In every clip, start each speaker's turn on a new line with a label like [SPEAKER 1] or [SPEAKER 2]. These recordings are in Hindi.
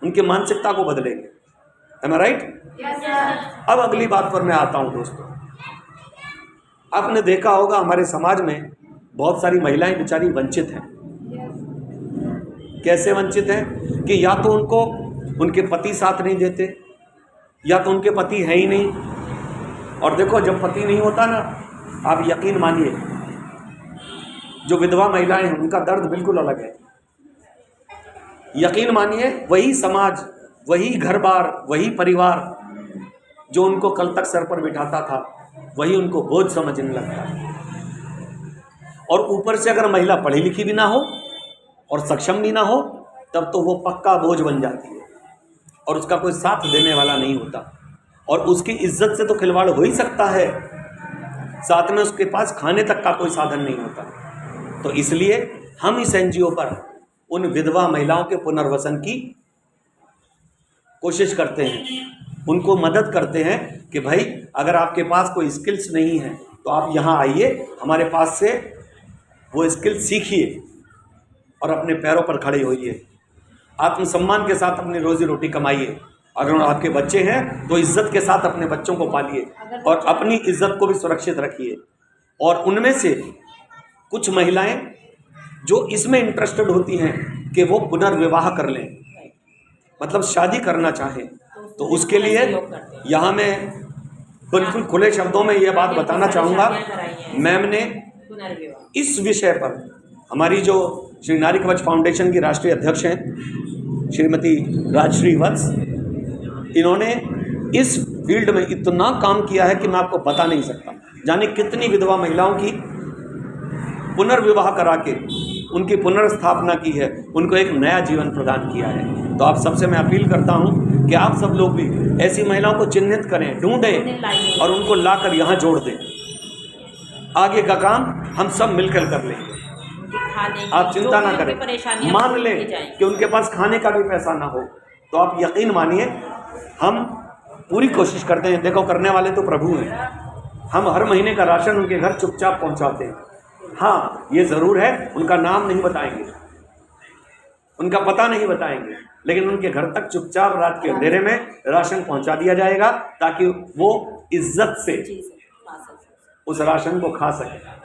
[SPEAKER 1] उनकी मानसिकता को बदलेंगे। Am I right? अब अगली बात पर मैं आता हूं दोस्तों। आपने देखा होगा हमारे समाज में बहुत सारी महिलाएं बेचारी वंचित हैं। कैसे वंचित हैं कि या तो उनको उनके पति साथ नहीं देते, या तो उनके पति है ही नहीं। और देखो जब पति नहीं होता ना, आप यकीन मानिए जो विधवा महिलाएं हैं उनका दर्द बिल्कुल अलग है। यकीन मानिए वही समाज, वही घर बार, वही परिवार जो उनको कल तक सर पर बिठाता था वही उनको बोझ समझने लगता है। और ऊपर से अगर महिला पढ़ी लिखी भी ना हो और सक्षम भी ना हो तब तो वो पक्का बोझ बन जाती है और उसका कोई साथ देने वाला नहीं होता। और उसकी इज्जत से तो खिलवाड़ हो ही सकता है, साथ में उसके पास खाने तक का कोई साधन नहीं होता। तो इसलिए हम इस एनजीओ पर उन विधवा महिलाओं के पुनर्वसन की कोशिश करते हैं, उनको मदद करते हैं कि भाई अगर आपके पास कोई स्किल्स नहीं है तो आप यहाँ आइए, हमारे पास से वो स्किल सीखिए और अपने पैरों पर खड़े होइए, आत्मसम्मान के साथ अपनी रोजी रोटी कमाइए। अगर आपके बच्चे हैं तो इज्जत के साथ अपने बच्चों को पालिए और अपनी इज्जत को भी सुरक्षित रखिए। और उनमें से कुछ महिलाएं जो इसमें इंटरेस्टेड होती हैं कि वो पुनर्विवाह कर लें, मतलब शादी करना चाहें, तो उसके लिए यहाँ मैं बिल्कुल खुले शब्दों में ये बात बताना चाहूँगा। मैम ने इस विषय पर, हमारी जो श्री नारी कवच फाउंडेशन की राष्ट्रीय अध्यक्ष हैं श्रीमती राजश्री वत्स, इन्होंने इस फील्ड में इतना काम किया है कि मैं आपको बता नहीं सकता। जाने कितनी विधवा महिलाओं की पुनर्विवाह करा के उनकी पुनर्स्थापना की है, उनको एक नया जीवन प्रदान किया है। तो आप सबसे मैं अपील करता हूं कि आप सब लोग भी ऐसी महिलाओं को चिन्हित करें, ढूंढें और उनको लाकर यहाँ जोड़ दें। आगे का काम हम सब मिलकर कर लेंगे, आप चिंता ना करें। मान लें कि उनके पास खाने का भी पैसा ना हो तो आप यकीन मानिए हम पूरी कोशिश करते हैं। देखो करने वाले तो प्रभु हैं, हम हर महीने का राशन उनके घर चुपचाप पहुंचाते हैं। हाँ ये ज़रूर है उनका नाम नहीं बताएंगे, उनका पता नहीं बताएंगे, लेकिन उनके घर तक चुपचाप रात के अंधेरे में राशन पहुंचा दिया जाएगा ताकि वो इज्जत से उस राशन को खा सके।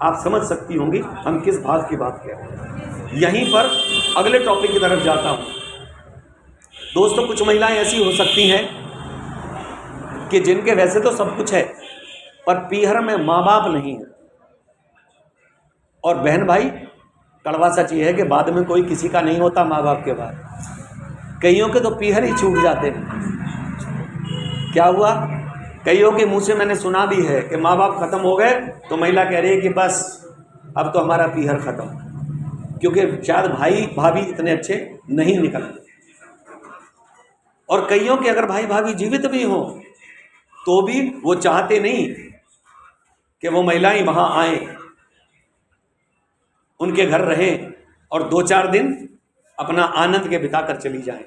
[SPEAKER 1] आप समझ सकती होंगी हम किस बात की बात कर रहे हैं। यहीं पर अगले टॉपिक की तरफ जाता हूं दोस्तों। कुछ महिलाएं ऐसी हो सकती हैं कि जिनके वैसे तो सब कुछ है पर पीहर में माँ बाप नहीं है। और बहन भाई कड़वा सच ये है कि बाद में कोई किसी का नहीं होता माँ बाप के बाद। कईयों के तो पीहर ही छूट जाते हैं। क्या हुआ, कईयों के मुंह से मैंने सुना भी है कि माँ बाप खत्म हो गए तो महिला कह रही है कि बस अब तो हमारा पीहर खत्म, क्योंकि शायद भाई भाभी इतने अच्छे नहीं निकलते। और कईयों के अगर भाई भाभी जीवित भी हों तो भी वो चाहते नहीं कि वो महिलाएं वहां आए, उनके घर रहें और 2-4 दिन अपना आनंद के बिताकर चली जाएं।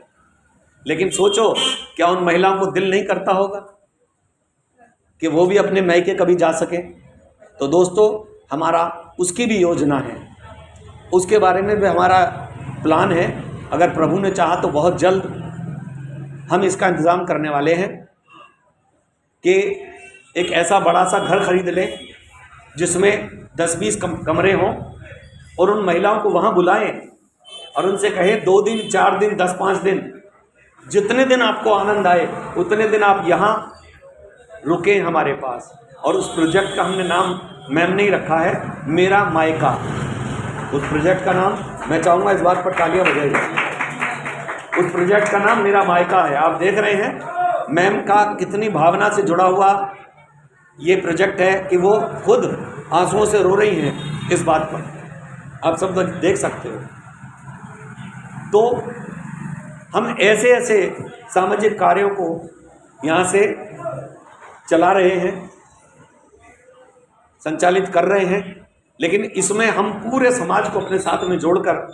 [SPEAKER 1] लेकिन सोचो क्या उन महिलाओं को दिल नहीं करता होगा कि वो भी अपने मैके कभी जा सके। तो दोस्तों हमारा उसकी भी योजना है, उसके बारे में भी हमारा प्लान है। अगर प्रभु ने चाहा तो बहुत जल्द हम इसका इंतज़ाम करने वाले हैं कि एक ऐसा बड़ा सा घर खरीद लें जिसमें 10-20 कमरे हों और उन महिलाओं को वहाँ बुलाएं और उनसे कहें 2 दिन 4 दिन 10-5 दिन जितने दिन आपको आनंद आए उतने दिन आप यहाँ रुकें हमारे पास। और उस प्रोजेक्ट का हमने नाम मैम ने ही रखा है मेरा मायका। उस प्रोजेक्ट का नाम मैं चाहूँगा इस बात पर तालियां बजाइए। उस प्रोजेक्ट का नाम मेरा मायका है। आप देख रहे हैं मैम का कितनी भावना से जुड़ा हुआ ये प्रोजेक्ट है कि वो खुद आंसुओं से रो रही हैं इस बात पर, आप सब देख सकते हो। तो हम ऐसे ऐसे सामाजिक कार्यों को यहाँ से चला रहे हैं, संचालित कर रहे हैं, लेकिन इसमें हम पूरे समाज को अपने साथ में जोड़कर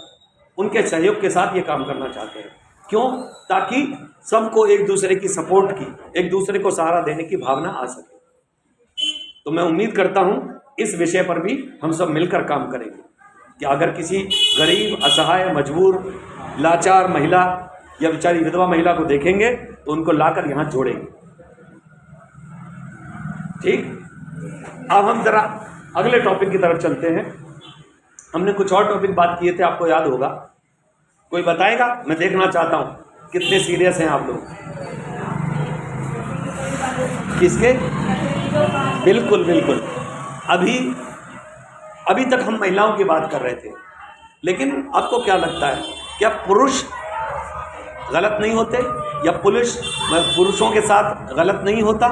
[SPEAKER 1] उनके सहयोग के साथ ये काम करना चाहते हैं। क्यों? ताकि सबको एक दूसरे की सपोर्ट की, एक दूसरे को सहारा देने की भावना आ सके। तो मैं उम्मीद करता हूँ इस विषय पर भी हम सब मिलकर काम करेंगे कि अगर किसी गरीब, असहाय, मजबूर लाचार महिला या बेचारी विधवा महिला को देखेंगे तो उनको लाकर यहाँ जोड़ेंगे। ठीक, अब हम जरा अगले टॉपिक की तरफ चलते हैं। हमने कुछ और टॉपिक बात किए थे, आपको याद होगा, कोई बताएगा? मैं देखना चाहता हूँ कितने सीरियस हैं आप लोग। किसके? बिल्कुल बिल्कुल। अभी तक हम महिलाओं की बात कर रहे थे, लेकिन आपको क्या लगता है, क्या पुरुष गलत नहीं होते या पुरुषों के साथ गलत नहीं होता?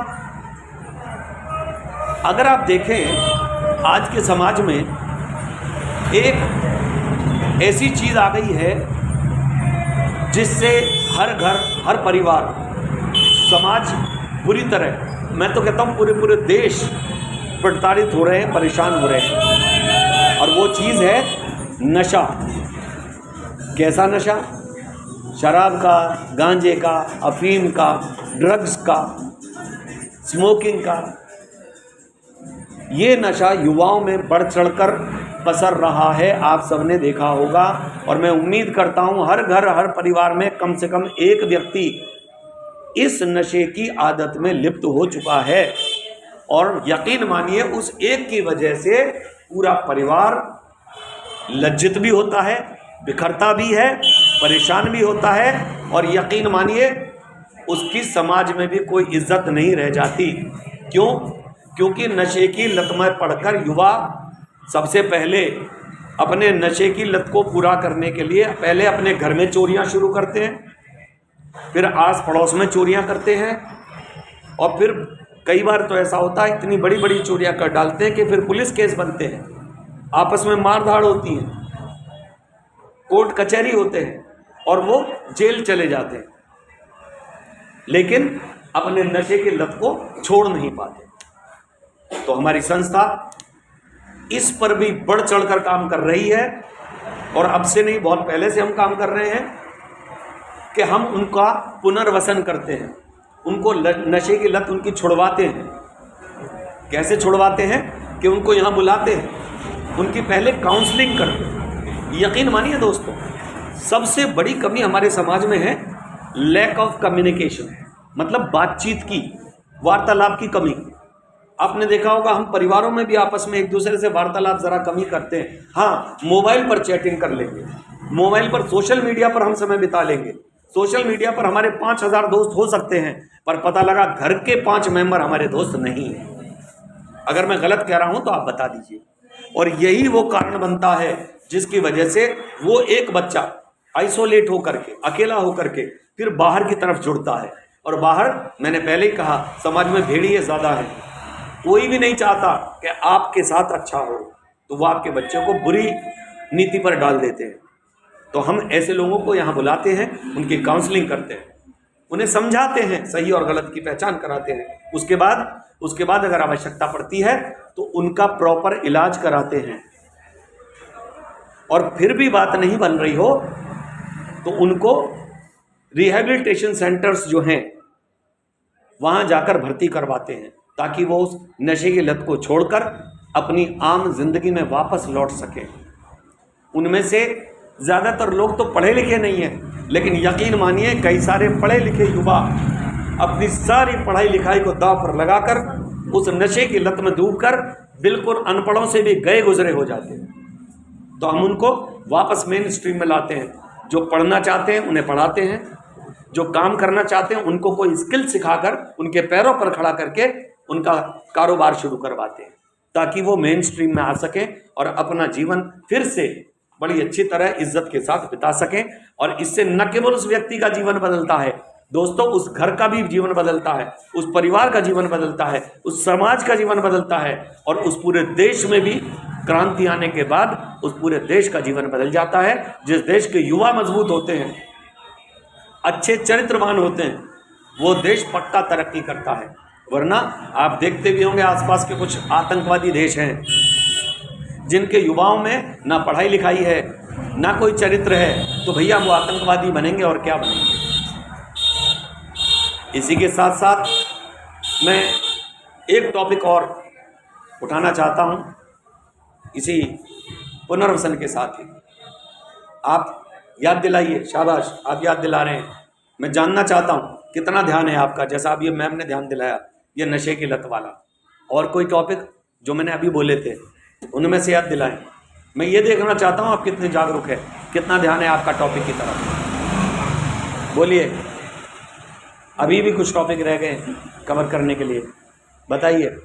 [SPEAKER 1] अगर आप देखें आज के समाज में एक ऐसी चीज़ आ गई है जिससे हर घर, हर परिवार, समाज बुरी तरह, मैं तो कहता हूँ पूरे देश प्रताड़ित हो रहे हैं, परेशान हो रहे हैं। और वो चीज़ है नशा। कैसा नशा? शराब का, गांजे का, अफीम का, ड्रग्स का, स्मोकिंग का। ये नशा युवाओं में बढ़ चढ़कर पसर रहा है, आप सबने देखा होगा। और मैं उम्मीद करता हूँ हर घर, हर परिवार में कम से कम एक व्यक्ति इस नशे की आदत में लिप्त हो चुका है। और यकीन मानिए उस एक की वजह से पूरा परिवार लज्जित भी होता है, बिखरता भी है, परेशान भी होता है, और यकीन मानिए उसकी समाज में भी कोई इज्जत नहीं रह जाती। क्यों? क्योंकि नशे की लत में पड़कर युवा सबसे पहले अपने नशे की लत को पूरा करने के लिए पहले अपने घर में चोरियां शुरू करते हैं, फिर आस पड़ोस में चोरियां करते हैं, और फिर कई बार तो ऐसा होता है इतनी बड़ी बड़ी चोरियां कर डालते हैं कि फिर पुलिस केस बनते हैं, आपस में मार धाड़ होती है, कोर्ट कचहरी होते हैं और वो जेल चले जाते हैं, लेकिन अपने नशे की लत को छोड़ नहीं पाते। तो हमारी संस्था इस पर भी बढ़ चढ़कर काम कर रही है, और अब से नहीं, बहुत पहले से हम काम कर रहे हैं कि हम उनका पुनर्वसन करते हैं, उनको नशे की लत उनकी छुड़वाते हैं। कैसे छुड़वाते हैं? कि उनको यहाँ बुलाते हैं, उनकी पहले काउंसलिंग करते हैं। यकीन मानिए दोस्तों, सबसे बड़ी कमी हमारे समाज में है लैक ऑफ कम्युनिकेशन, मतलब बातचीत की, वार्तालाप की कमी। आपने देखा होगा हम परिवारों में भी आपस में एक दूसरे से वार्तालाप ज़रा कमी करते हैं। हाँ, मोबाइल पर चैटिंग कर लेंगे, मोबाइल पर, सोशल मीडिया पर हम समय बिता लेंगे। सोशल मीडिया पर हमारे 5000 दोस्त हो सकते हैं, पर पता लगा घर के 5 मेंबर हमारे दोस्त नहीं हैं। अगर मैं गलत कह रहा हूं तो आप बता दीजिए। और यही वो कारण बनता है जिसकी वजह से वो एक बच्चा आइसोलेट होकर के, अकेला होकर के फिर बाहर की तरफ जुड़ता है। और बाहर, मैंने पहले ही कहा, समाज में भेड़िए ज़्यादा है, कोई भी नहीं चाहता कि आपके साथ अच्छा हो, तो वो आपके बच्चे को बुरी नीति पर डाल देते हैं। तो हम ऐसे लोगों को यहाँ बुलाते हैं, उनकी काउंसलिंग करते हैं, उन्हें समझाते हैं, सही और गलत की पहचान कराते हैं। उसके बाद अगर आवश्यकता पड़ती है तो उनका प्रॉपर इलाज कराते हैं। और फिर भी बात नहीं बन रही हो तो उनको रिहैबिलिटेशन सेंटर्स जो हैं वहाँ जाकर भर्ती करवाते हैं, ताकि वो उस नशे की लत को छोड़कर अपनी आम जिंदगी में वापस लौट सके। उनमें से ज़्यादातर लोग तो पढ़े लिखे नहीं हैं, लेकिन यकीन मानिए कई सारे पढ़े लिखे युवा अपनी सारी पढ़ाई लिखाई को दांव पर लगाकर उस नशे की लत में डूबकर बिल्कुल अनपढ़ों से भी गए गुजरे हो जाते हैं। तो हम उनको वापस मेन स्ट्रीम में लाते हैं। जो पढ़ना चाहते हैं उन्हें पढ़ाते हैं, जो काम करना चाहते हैं उनको कोई स्किल सिखाकर उनके पैरों पर खड़ा करके उनका कारोबार शुरू करवाते हैं, ताकि वो मेन स्ट्रीम में आ सकें और अपना जीवन फिर से बड़ी अच्छी तरह इज्जत के साथ बिता सकें। और इससे न केवल उस व्यक्ति का जीवन बदलता है दोस्तों, उस घर का भी जीवन बदलता है, उस परिवार का जीवन बदलता है, उस समाज का जीवन बदलता है, और उस पूरे देश में भी क्रांति आने के बाद उस पूरे देश का जीवन बदल जाता है। जिस देश के युवा मजबूत होते हैं, अच्छे चरित्रवान होते हैं, वो देश पक्का तरक्की करता है। वरना आप देखते भी होंगे आसपास के कुछ आतंकवादी देश हैं जिनके युवाओं में ना पढ़ाई लिखाई है, ना कोई चरित्र है, तो भैया वो आतंकवादी बनेंगे और क्या बनेंगे। इसी के साथ साथ मैं एक टॉपिक और उठाना चाहता हूं, इसी पुनर्वसन के साथ ही। आप याद दिलाइए, शाबाश, आप याद दिला रहे हैं। मैं जानना चाहता हूँ कितना ध्यान है आपका, जैसा अब ये मैम ने ध्यान दिलाया, ये नशे की लत वाला। और कोई टॉपिक जो मैंने अभी बोले थे उनमें से याद दिलाएं। मैं ये देखना चाहता हूँ आप कितने जागरूक है, कितना ध्यान है आपका टॉपिक की तरफ। बोलिए, अभी भी कुछ टॉपिक रह गए कवर करने के लिए, बताइए।